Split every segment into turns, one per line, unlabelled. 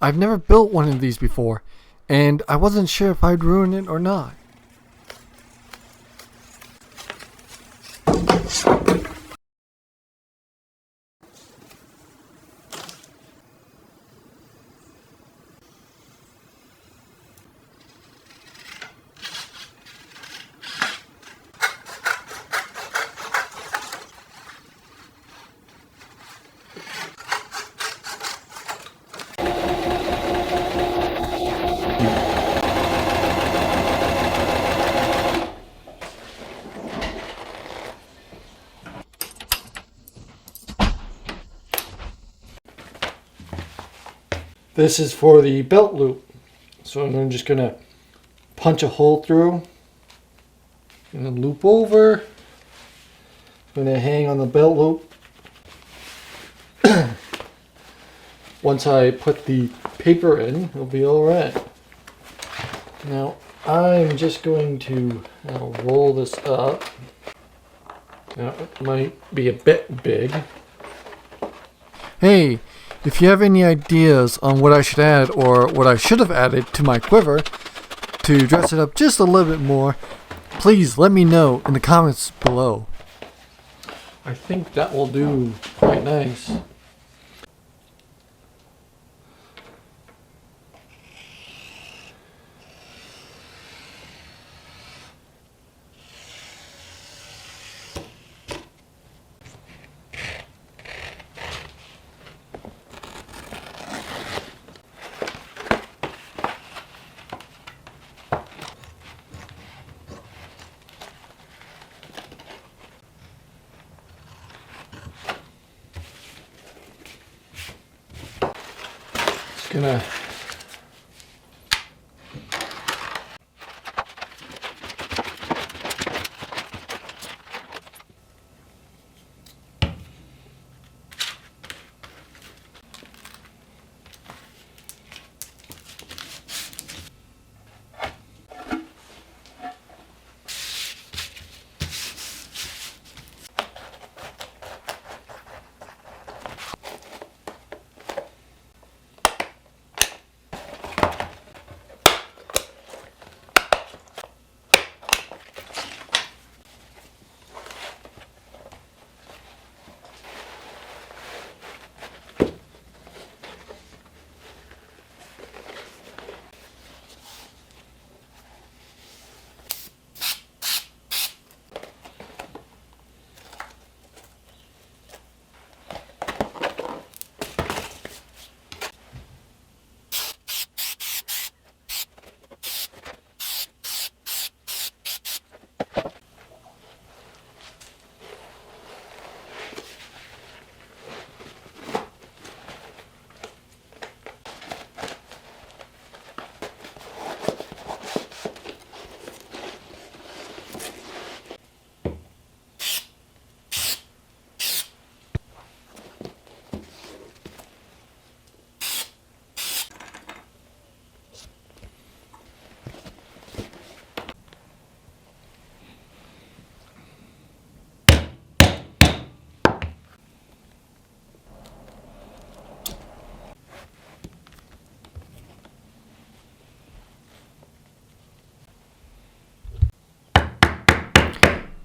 I've never built one of these before, and I wasn't sure if I'd ruin it or not. This is for the belt loop. So I'm just going to punch a hole through and then loop over. I'm going to hang on the belt loop. Once I put the paper in, it'll be alright. Now I'm just going to roll this up. Now it might be a bit big. Hey, if you have any ideas on what I should add or what I should have added to my quiver to dress it up just a little bit more, please let me know in the comments below. I think that will do quite nice. Gonna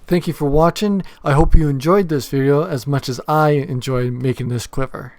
Thank you for watching. I hope you enjoyed this video as much as I enjoyed making this quiver.